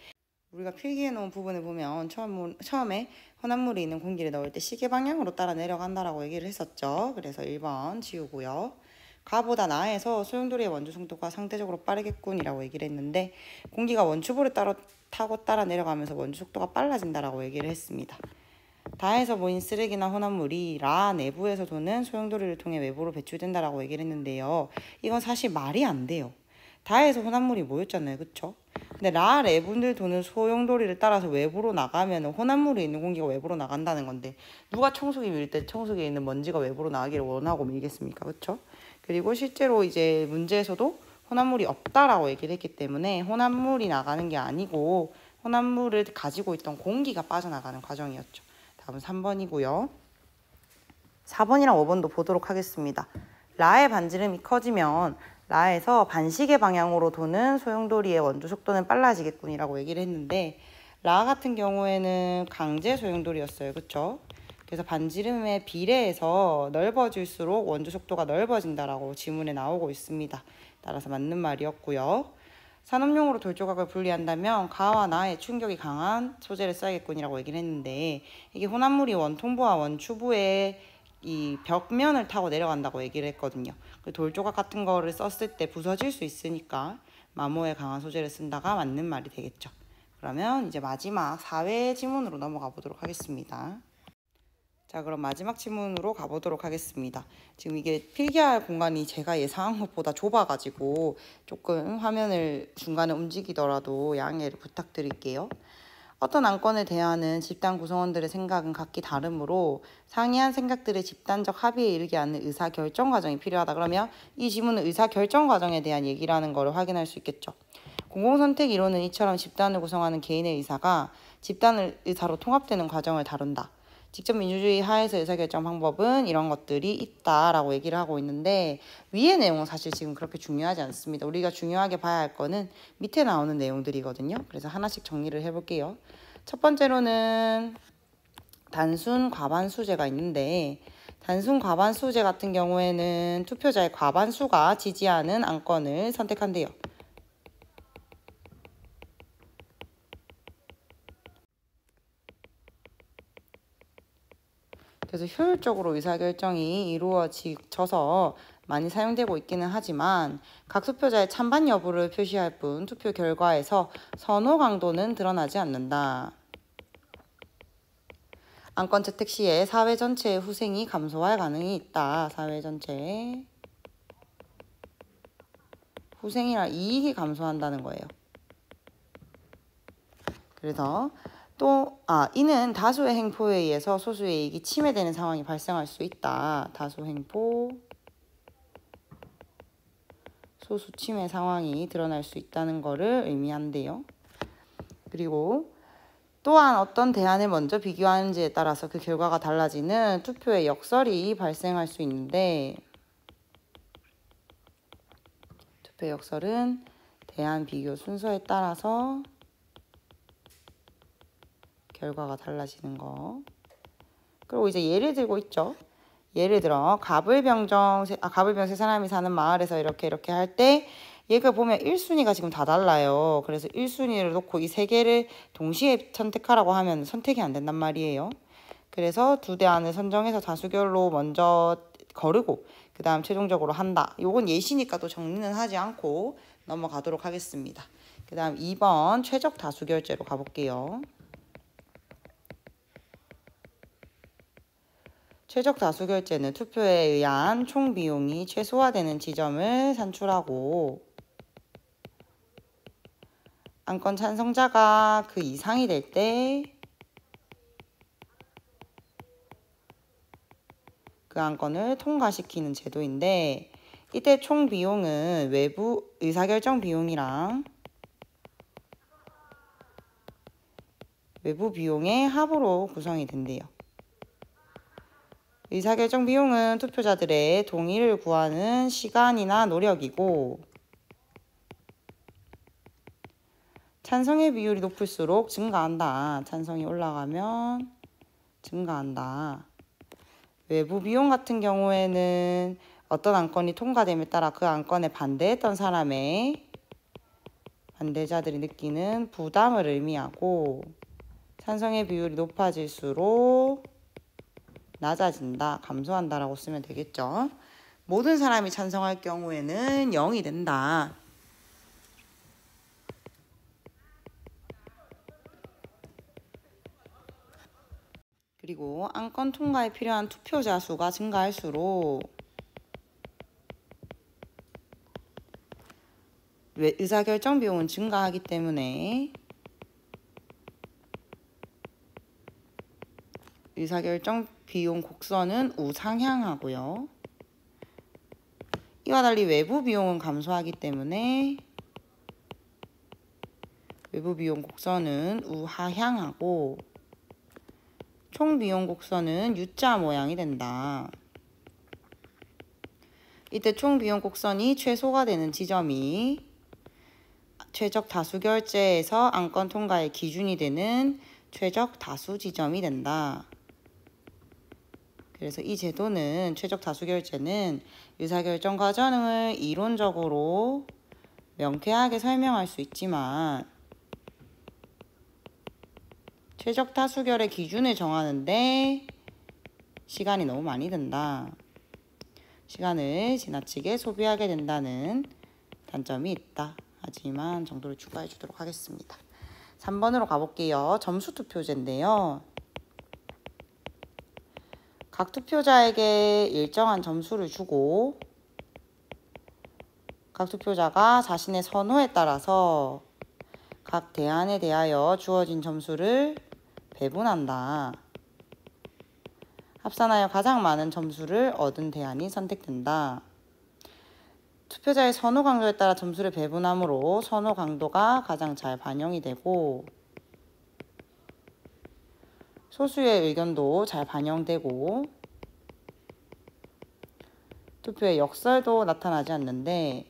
우리가 필기해 놓은 부분을 보면 처음에 혼합물이 있는 공기를 넣을 때 시계 방향으로 따라 내려간다라고 얘기를 했었죠. 그래서 1번 지우고요. 가보다 나에서 소용돌이의 원주 속도가 상대적으로 빠르겠군이라고 얘기를 했는데 공기가 원추볼을 타고 따라 내려가면서 원주 속도가 빨라진다라고 얘기를 했습니다. 다에서 모인 쓰레기나 혼합물이 라 내부에서 도는 소용돌이를 통해 외부로 배출된다라고 얘기를 했는데요. 이건 사실 말이 안 돼요. 다에서 혼합물이 모였잖아요. 그쵸? 근데 라 내분들 도는 소용돌이를 따라서 외부로 나가면 혼합물이 있는 공기가 외부로 나간다는 건데 누가 청소기 밀 때 청소기에 있는 먼지가 외부로 나가기를 원하고 밀겠습니까? 그쵸? 그리고 실제로 이제 문제에서도 혼합물이 없다라고 얘기를 했기 때문에 혼합물이 나가는 게 아니고 혼합물을 가지고 있던 공기가 빠져나가는 과정이었죠. 답은 3번이고요. 4번이랑 5번도 보도록 하겠습니다. 라의 반지름이 커지면 라에서 반시계 방향으로 도는 소용돌이의 원주 속도는 빨라지겠군이라고 얘기를 했는데 라 같은 경우에는 강제 소용돌이였어요. 그쵸? 그래서 반지름의 비례해서 넓어질수록 원주 속도가 넓어진다라고 지문에 나오고 있습니다. 따라서 맞는 말이었고요. 산업용으로 돌조각을 분리한다면 가와 나의 충격이 강한 소재를 써야겠군이라고 얘기를 했는데 이게 혼합물이 원통부와 원추부의 이 벽면을 타고 내려간다고 얘기를 했거든요. 그 돌조각 같은 거를 썼을 때 부서질 수 있으니까 마모에 강한 소재를 쓴다가 맞는 말이 되겠죠. 그러면 이제 마지막 4회 지문으로 넘어가 보도록 하겠습니다. 자, 그럼 마지막 질문으로 가보도록 하겠습니다. 지금 이게 필기할 공간이 제가 예상한 것보다 좁아가지고 조금 화면을 중간에 움직이더라도 양해를 부탁드릴게요. 어떤 안건에 대하는 집단 구성원들의 생각은 각기 다르므로 상이한 생각들의 집단적 합의에 이르게 하는 의사결정 과정이 필요하다. 그러면 이 지문은 의사결정 과정에 대한 얘기라는 걸 확인할 수 있겠죠. 공공선택 이론은 이처럼 집단을 구성하는 개인의 의사가 집단 의사로 통합되는 과정을 다룬다. 직접 민주주의 하에서 의사결정 방법은 이런 것들이 있다라고 얘기를 하고 있는데, 위의 내용은 사실 지금 그렇게 중요하지 않습니다. 우리가 중요하게 봐야 할 거는 밑에 나오는 내용들이거든요. 그래서 하나씩 정리를 해볼게요. 첫 번째로는 단순 과반수제가 있는데, 단순 과반수제 같은 경우에는 투표자의 과반수가 지지하는 안건을 선택한대요. 그래서 효율적으로 의사결정이 이루어져서 많이 사용되고 있기는 하지만 각 투표자의 찬반 여부를 표시할 뿐 투표 결과에서 선호 강도는 드러나지 않는다. 안건 채택 시에 사회 전체의 후생이 감소할 가능이 있다. 사회 전체의 후생이라 이익이 감소한다는 거예요. 그래서 이는 다수의 행포에 의해서 소수의 이익이 침해되는 상황이 발생할 수 있다. 다수 행포, 소수 침해 상황이 드러날 수 있다는 것을 의미한대요. 그리고 또한 어떤 대안을 먼저 비교하는지에 따라서 그 결과가 달라지는 투표의 역설이 발생할 수 있는데, 투표 역설은 대안 비교 순서에 따라서 결과가 달라지는 거. 그리고 이제 예를 들고 있죠. 예를 들어 가불병 세 사람이 사는 마을에서 이렇게 할 때 얘가 보면 1순위가 지금 다 달라요. 그래서 1순위를 놓고 이 세 개를 동시에 선택하라고 하면 선택이 안 된단 말이에요. 그래서 두 대안을 선정해서 다수결로 먼저 거르고 그 다음 최종적으로 한다. 요건 예시니까 또 정리는 하지 않고 넘어가도록 하겠습니다. 그 다음 2번 최적 다수결제로 가볼게요. 최적 다수결제는 투표에 의한 총 비용이 최소화되는 지점을 산출하고 안건 찬성자가 그 이상이 될 때 그 안건을 통과시키는 제도인데, 이때 총 비용은 외부 의사결정 비용이랑 외부 비용의 합으로 구성이 된대요. 의사결정 비용은 투표자들의 동의를 구하는 시간이나 노력이고, 찬성의 비율이 높을수록 증가한다. 찬성이 올라가면 증가한다. 외부 비용 같은 경우에는 어떤 안건이 통과됨에 따라 그 안건에 반대했던 사람의 반대자들이 느끼는 부담을 의미하고, 찬성의 비율이 높아질수록 낮아진다, 감소한다라고 쓰면 되겠죠. 모든 사람이 찬성할 경우에는 0이 된다. 그리고 안건 통과에 필요한 투표자 수가 증가할수록 의사결정 비용은 증가하기 때문에 의사결정 비용 곡선은 우상향하고요. 이와 달리 외부 비용은 감소하기 때문에 외부 비용 곡선은 우하향하고 총 비용 곡선은 U자 모양이 된다. 이때 총 비용 곡선이 최소가 되는 지점이 최적 다수 결제에서 안건 통과의 기준이 되는 최적 다수 지점이 된다. 그래서 이 제도는 최적 다수 결제는 의사결정 과정을 이론적으로 명쾌하게 설명할 수 있지만 최적 다수결의 기준을 정하는데 시간이 너무 많이 든다. 시간을 지나치게 소비하게 된다는 단점이 있다. 하지만 정도를 추가해 주도록 하겠습니다. 3번으로 가볼게요. 점수 투표제인데요. 각 투표자에게 일정한 점수를 주고 각 투표자가 자신의 선호에 따라서 각 대안에 대하여 주어진 점수를 배분한다. 합산하여 가장 많은 점수를 얻은 대안이 선택된다. 투표자의 선호 강도에 따라 점수를 배분하므로 선호 강도가 가장 잘 반영이 되고 소수의 의견도 잘 반영되고 투표의 역설도 나타나지 않는데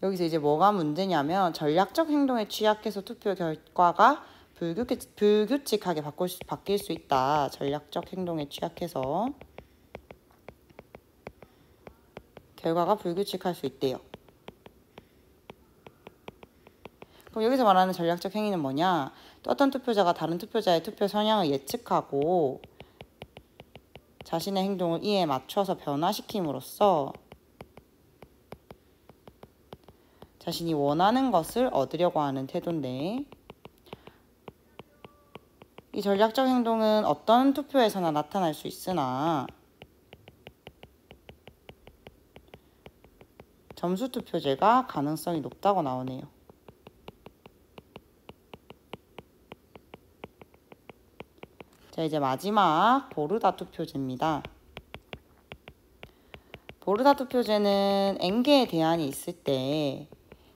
여기서 이제 뭐가 문제냐면 전략적 행동에 취약해서 투표 결과가 불규칙하게 바뀔 수 있다. 전략적 행동에 취약해서 결과가 불규칙할 수 있대요. 그럼 여기서 말하는 전략적 행위는 뭐냐? 또 어떤 투표자가 다른 투표자의 투표 성향을 예측하고 자신의 행동을 이에 맞춰서 변화시킴으로써 자신이 원하는 것을 얻으려고 하는 태도인데 이 전략적 행동은 어떤 투표에서나 나타날 수 있으나 점수 투표제가 가능성이 높다고 나오네요. 자, 이제 마지막 보르다 투표제입니다. 보르다 투표제는 N개의 대안이 있을 때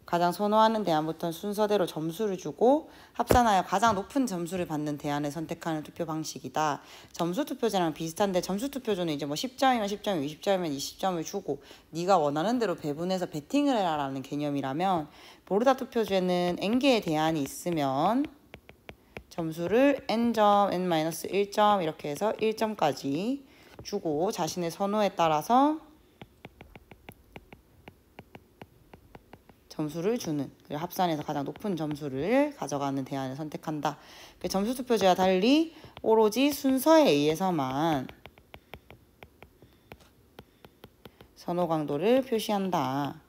가장 선호하는 대안부터 순서대로 점수를 주고 합산하여 가장 높은 점수를 받는 대안을 선택하는 투표 방식이다. 점수 투표제랑 비슷한데 점수 투표제는 이제 뭐 10점이면 10점, 20점이면 20점을 주고 네가 원하는 대로 배분해서 배팅을 해라라는 개념이라면 보르다 투표제는 N개의 대안이 있으면 점수를 N점, N-1점 이렇게 해서 1점까지 주고 자신의 선호에 따라서 점수를 주는, 그리고 합산해서 가장 높은 점수를 가져가는 대안을 선택한다. 점수 투표제와 달리 오로지 순서에 의해서만 선호 강도를 표시한다.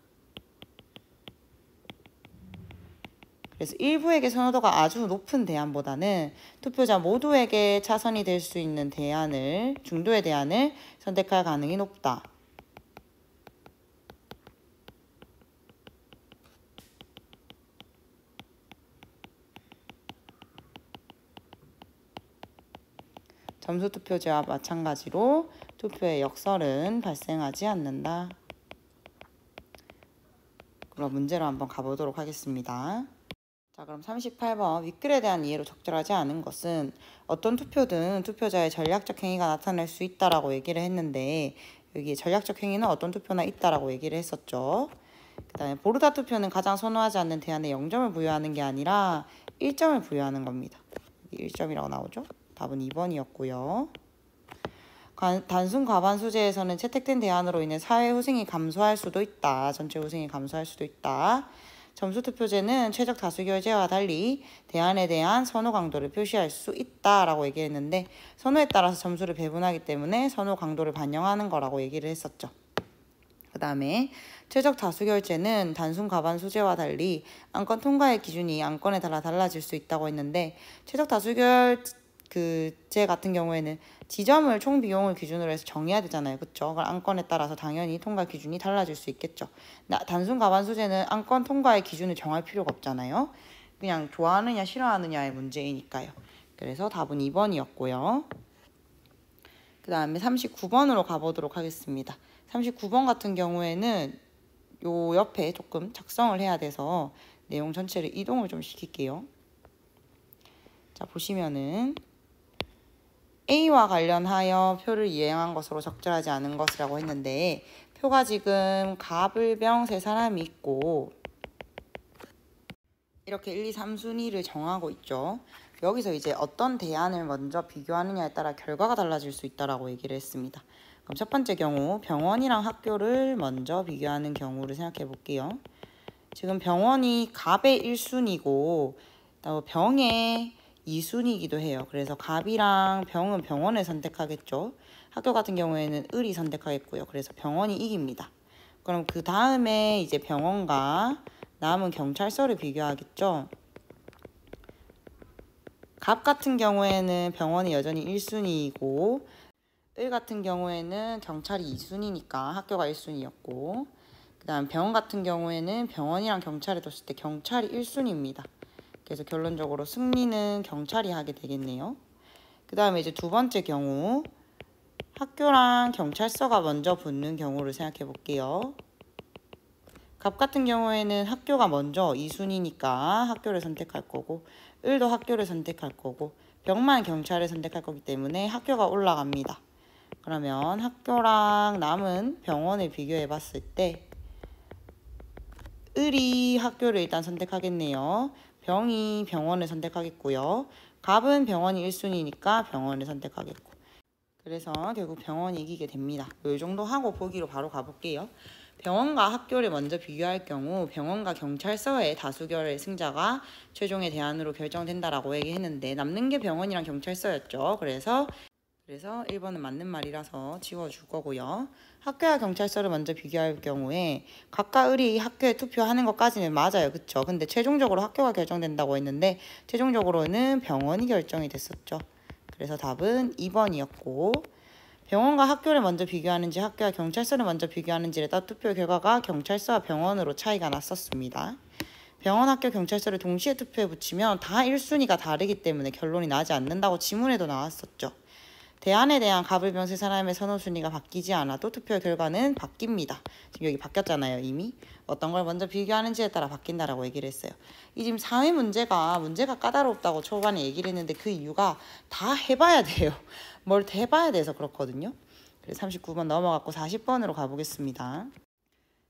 그래서 일부에게 선호도가 아주 높은 대안보다는 투표자 모두에게 차선이 될 수 있는 대안을, 중도의 대안을 선택할 가능성이 높다. 점수 투표제와 마찬가지로 투표의 역설은 발생하지 않는다. 그럼 문제로 한번 가보도록 하겠습니다. 자, 그럼 38번 윗글에 대한 이해로 적절하지 않은 것은 어떤 투표든 투표자의 전략적 행위가 나타날 수 있다라고 얘기를 했는데 여기 전략적 행위는 어떤 투표나 있다라고 얘기를 했었죠. 그 다음에 보르다 투표는 가장 선호하지 않는 대안에 0점을 부여하는 게 아니라 1점을 부여하는 겁니다. 여기 1점이라고 나오죠. 답은 2번이었고요. 단순 과반 수제에서는 채택된 대안으로 인해 사회 후생이 감소할 수도 있다. 전체 후생이 감소할 수도 있다. 점수 투표제는 최적 다수결제와 달리 대안에 대한 선호 강도를 표시할 수 있다라고 얘기했는데 선호에 따라서 점수를 배분하기 때문에 선호 강도를 반영하는 거라고 얘기를 했었죠. 그 다음에 최적 다수결제는 단순 과반 수제와 달리 안건 통과의 기준이 안건에 따라 달라질 수 있다고 했는데 최적 다수결제 같은 경우에는 지점을 총 비용을 기준으로 해서 정해야 되잖아요. 그쵸? 그럼 안건에 따라서 당연히 통과 기준이 달라질 수 있겠죠. 단순 과반 수제는 안건 통과의 기준을 정할 필요가 없잖아요. 그냥 좋아하느냐 싫어하느냐의 문제이니까요. 그래서 답은 2번이었고요. 그 다음에 39번으로 가보도록 하겠습니다. 39번 같은 경우에는 요 옆에 조금 작성을 해야 돼서 내용 전체를 이동을 좀 시킬게요. 자, 보시면은 A와 관련하여 표를 이행한 것으로 적절하지 않은 것이라고 했는데 표가 지금 가불병 세 사람이 있고 이렇게 1, 2, 3순위를 정하고 있죠. 여기서 이제 어떤 대안을 먼저 비교하느냐에 따라 결과가 달라질 수 있다라고 얘기를 했습니다. 그럼 첫 번째 경우 병원이랑 학교를 먼저 비교하는 경우를 생각해 볼게요. 지금 병원이 갑의 1순위고 병의 2순위이기도 해요. 그래서 갑이랑 병은 병원을 선택하겠죠. 학교 같은 경우에는 을이 선택하겠고요. 그래서 병원이 이깁니다. 그럼 그 다음에 이제 병원과 남은 경찰서를 비교하겠죠. 갑 같은 경우에는 병원이 여전히 1순위이고 을 같은 경우에는 경찰이 2순위니까 학교가 1순위였고 그 다음 병원 같은 경우에는 병원이랑 경찰을 뒀을 때 경찰이 1순위입니다. 그래서 결론적으로 승리는 경찰이 하게 되겠네요. 그 다음에 이제 두 번째 경우 학교랑 경찰서가 먼저 붙는 경우를 생각해 볼게요. 갑 같은 경우에는 학교가 먼저 2순위니까 학교를 선택할 거고, 을도 학교를 선택할 거고, 병만 경찰을 선택할 거기 때문에 학교가 올라갑니다. 그러면 학교랑 남은 병원을 비교해 봤을 때 을이 학교를 일단 선택하겠네요. 병이 병원을 선택하겠고요. 갑은 병원이 1순위니까 병원을 선택하겠고. 그래서 결국 병원이 이기게 됩니다. 이 정도 하고 보기로 바로 가볼게요. 병원과 학교를 먼저 비교할 경우 병원과 경찰서의 다수결의 승자가 최종의 대안으로 결정된다라고 얘기했는데 남는 게 병원이랑 경찰서였죠. 그래서 1번은 맞는 말이라서 지워줄 거고요. 학교와 경찰서를 먼저 비교할 경우에 각각 을이 학교에 투표하는 것까지는 맞아요. 그쵸? 근데 최종적으로 학교가 결정된다고 했는데 최종적으로는 병원이 결정이 됐었죠. 그래서 답은 2번이었고, 병원과 학교를 먼저 비교하는지 학교와 경찰서를 먼저 비교하는지에 따라 투표 결과가 경찰서와 병원으로 차이가 났었습니다. 병원, 학교, 경찰서를 동시에 투표에 붙이면 다 1순위가 다르기 때문에 결론이 나지 않는다고 지문에도 나왔었죠. 대안에 대한 갑을 병 세 사람의 선호순위가 바뀌지 않아도 투표 결과는 바뀝니다. 지금 여기 바뀌었잖아요, 이미. 어떤 걸 먼저 비교하는지에 따라 바뀐다라고 얘기를 했어요. 이 지금 사회 문제가 까다롭다고 초반에 얘기를 했는데 그 이유가 다 해봐야 돼요. 뭘 해봐야 돼서 그렇거든요. 그래서 39번 넘어갔고 40번으로 가보겠습니다.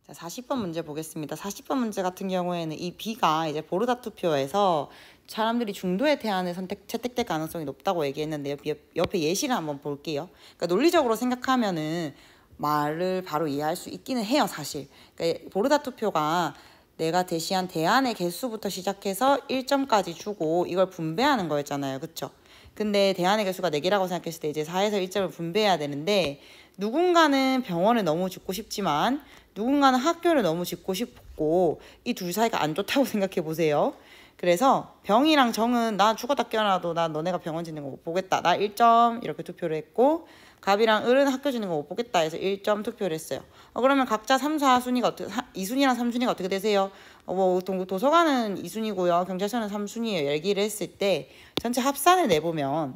자, 40번 문제 보겠습니다. 40번 문제 같은 경우에는 이 B가 이제 보르다 투표에서 사람들이 중도의 대안을 채택될 가능성이 높다고 얘기했는데 옆에 예시를 한번 볼게요. 그러니까 논리적으로 생각하면은 말을 바로 이해할 수 있기는 해요, 사실. 그러니까 보르다 투표가 내가 제시한 대안의 개수부터 시작해서 1점까지 주고 이걸 분배하는 거였잖아요. 그쵸? 근데 대안의 개수가 4개라고 생각했을 때 이제 4에서 1점을 분배해야 되는데 누군가는 병원을 너무 짓고 싶지만 누군가는 학교를 너무 짓고 싶고 이 둘 사이가 안 좋다고 생각해 보세요. 그래서 병이랑 정은 나 죽었다 깨어나도 나 너네가 병원 짓는 거 못 보겠다. 나 1점 이렇게 투표를 했고 갑이랑 을은 학교 짓는 거 못 보겠다 해서 1점 투표를 했어요. 그러면 각자 3, 4순위가 어떻게 2순위랑 3순위가 어떻게 되세요? 뭐 도서관은 2순위고요. 경찰서는 3순위예요. 얘기를 했을 때 전체 합산을 내보면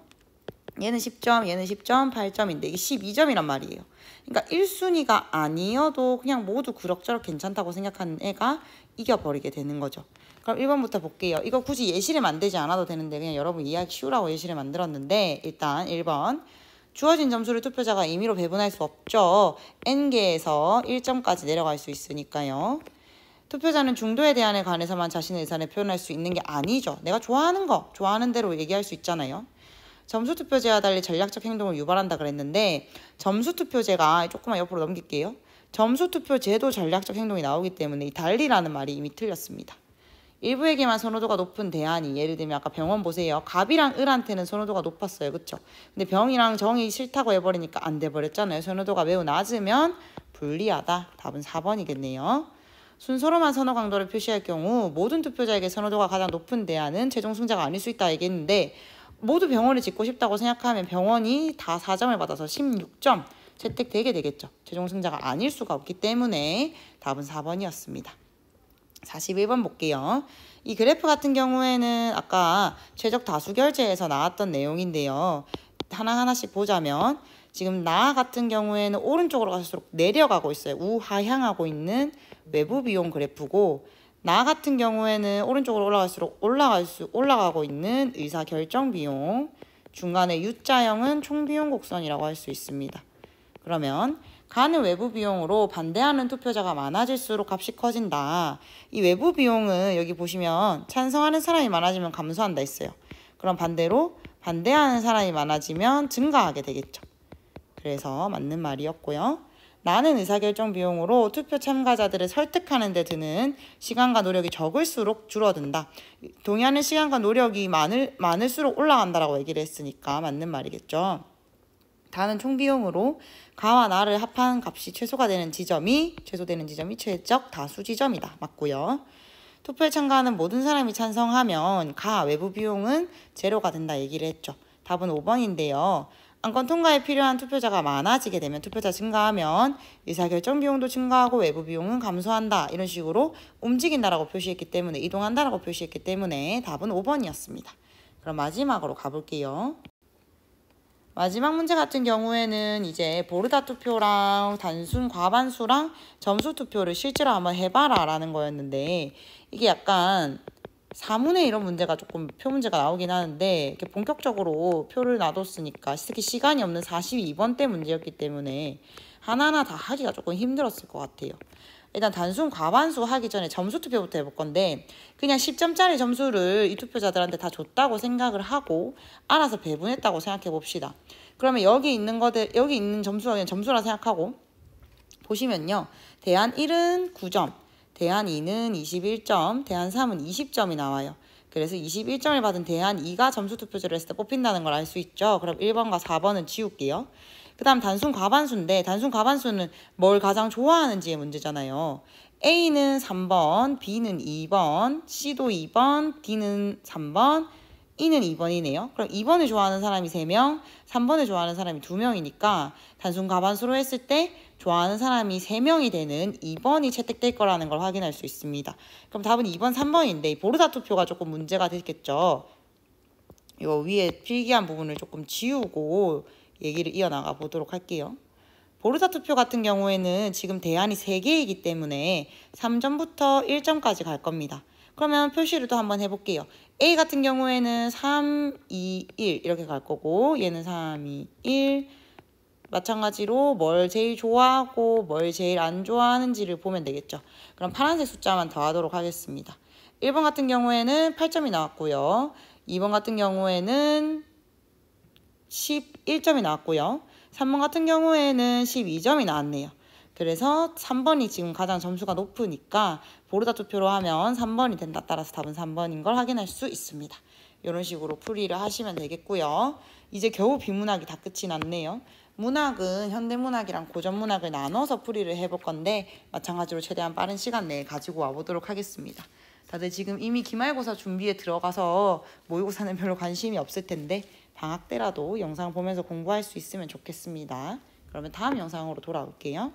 얘는 10점, 얘는 10점, 8점인데 이게 12점이란 말이에요. 그러니까 1순위가 아니어도 그냥 모두 그럭저럭 괜찮다고 생각하는 애가 이겨버리게 되는 거죠. 그럼 1번부터 볼게요. 이거 굳이 예시를 만들지 않아도 되는데 그냥 여러분 이해하기 쉬우라고 예시를 만들었는데 일단 1번. 주어진 점수를 투표자가 임의로 배분할 수 없죠. N개에서 1점까지 내려갈 수 있으니까요. 투표자는 중도에 대안에 관해서만 자신의 의사를 표현할 수 있는 게 아니죠. 내가 좋아하는 대로 얘기할 수 있잖아요. 점수투표제와 달리 전략적 행동을 유발한다 그랬는데 점수투표제가 조금만 옆으로 넘길게요. 점수투표제도 전략적 행동이 나오기 때문에 이 달리라는 말이 이미 틀렸습니다. 일부에게만 선호도가 높은 대안이 예를 들면 아까 병원 보세요. 갑이랑 을한테는 선호도가 높았어요. 그쵸? 근데 병이랑 정이 싫다고 해버리니까 안 돼버렸잖아요. 선호도가 매우 낮으면 불리하다. 답은 4번이겠네요. 순서로만 선호 강도를 표시할 경우 모든 투표자에게 선호도가 가장 높은 대안은 최종 승자가 아닐 수 있다 얘기했는데 모두 병원을 짓고 싶다고 생각하면 병원이 다 4점을 받아서 16점 채택되게 되겠죠. 최종 승자가 아닐 수가 없기 때문에 답은 4번이었습니다. 41번 볼게요. 이 그래프 같은 경우에는 아까 최적 다수결제에서 나왔던 내용인데요. 하나하나씩 보자면 지금 나 같은 경우에는 오른쪽으로 갈수록 내려가고 있어요. 우하향하고 있는 외부 비용 그래프고 나 같은 경우에는 오른쪽으로 올라가고 있는 의사결정 비용, 중간에 U자형은 총비용 곡선이라고 할 수 있습니다. 그러면 가는 외부 비용으로 반대하는 투표자가 많아질수록 값이 커진다. 이 외부 비용은 여기 보시면 찬성하는 사람이 많아지면 감소한다 했어요. 그럼 반대로 반대하는 사람이 많아지면 증가하게 되겠죠. 그래서 맞는 말이었고요. 나는 의사결정 비용으로 투표 참가자들을 설득하는 데 드는 시간과 노력이 적을수록 줄어든다. 동의하는 시간과 노력이 많을수록 올라간다라고 얘기를 했으니까 맞는 말이겠죠. 다는 총비용으로 가와 나를 합한 값이 최소되는 지점이 최적 다수 지점이다. 맞고요. 투표에 참가하는 모든 사람이 찬성하면 가 외부 비용은 제로가 된다 얘기를 했죠. 답은 5번인데요. 안건 통과에 필요한 투표자가 많아지게 되면 투표자 증가하면 의사결정 비용도 증가하고 외부 비용은 감소한다. 이런 식으로 움직인다라고 표시했기 때문에 이동한다라고 표시했기 때문에 답은 5번이었습니다. 그럼 마지막으로 가볼게요. 마지막 문제 같은 경우에는 이제 보르다 투표랑 단순 과반수랑 점수 투표를 실제로 한번 해봐라 라는 거였는데, 이게 약간 사문에 이런 문제가 조금 표 문제가 나오긴 하는데, 이렇게 본격적으로 표를 놔뒀으니까 특히 시간이 없는 42번 때 문제였기 때문에 하나하나 다 하기가 조금 힘들었을 것 같아요. 일단 단순 과반수 하기 전에 점수 투표부터 해볼 건데, 그냥 10점짜리 점수를 이 투표자들한테 다 줬다고 생각을 하고 알아서 배분했다고 생각해 봅시다. 그러면 여기 있는 점수가 그냥 점수라 생각하고 보시면요. 대안 1은 9점, 대안 2는 21점, 대안 3은 20점이 나와요. 그래서 21점을 받은 대안 2가 점수 투표제를 했을 때 뽑힌다는 걸 알 수 있죠. 그럼 1번과 4번은 지울게요. 그 다음 단순 과반수인데, 단순 과반수는 뭘 가장 좋아하는지의 문제잖아요. A는 3번, B는 2번, C도 2번, D는 3번, E는 2번이네요. 그럼 2번을 좋아하는 사람이 3명, 3번을 좋아하는 사람이 2명이니까 단순 과반수로 했을 때 좋아하는 사람이 3명이 되는 2번이 채택될 거라는 걸 확인할 수 있습니다. 그럼 답은 2번, 3번인데 보르다 투표가 조금 문제가 됐겠죠. 이거 위에 필기한 부분을 조금 지우고 얘기를 이어나가 보도록 할게요. 보르다 투표 같은 경우에는 지금 대안이 3개이기 때문에 3점부터 1점까지 갈 겁니다. 그러면 표시를 또 한번 해볼게요. A 같은 경우에는 3, 2, 1 이렇게 갈 거고, 얘는 3, 2, 1. 마찬가지로 뭘 제일 좋아하고 뭘 제일 안 좋아하는지를 보면 되겠죠. 그럼 파란색 숫자만 더하도록 하겠습니다. 1번 같은 경우에는 8점이 나왔고요. 2번 같은 경우에는 11점이 나왔고요. 3번 같은 경우에는 12점이 나왔네요. 그래서 3번이 지금 가장 점수가 높으니까 보르다 투표로 하면 3번이 된다. 따라서 답은 3번인 걸 확인할 수 있습니다. 이런 식으로 풀이를 하시면 되겠고요. 이제 겨우 비문학이 다 끝이 났네요. 문학은 현대문학이랑 고전문학을 나눠서 풀이를 해볼 건데, 마찬가지로 최대한 빠른 시간 내에 가지고 와보도록 하겠습니다. 다들 지금 이미 기말고사 준비에 들어가서 모의고사는 별로 관심이 없을 텐데 방학 때라도 영상 보면서 공부할 수 있으면 좋겠습니다. 그러면 다음 영상으로 돌아올게요.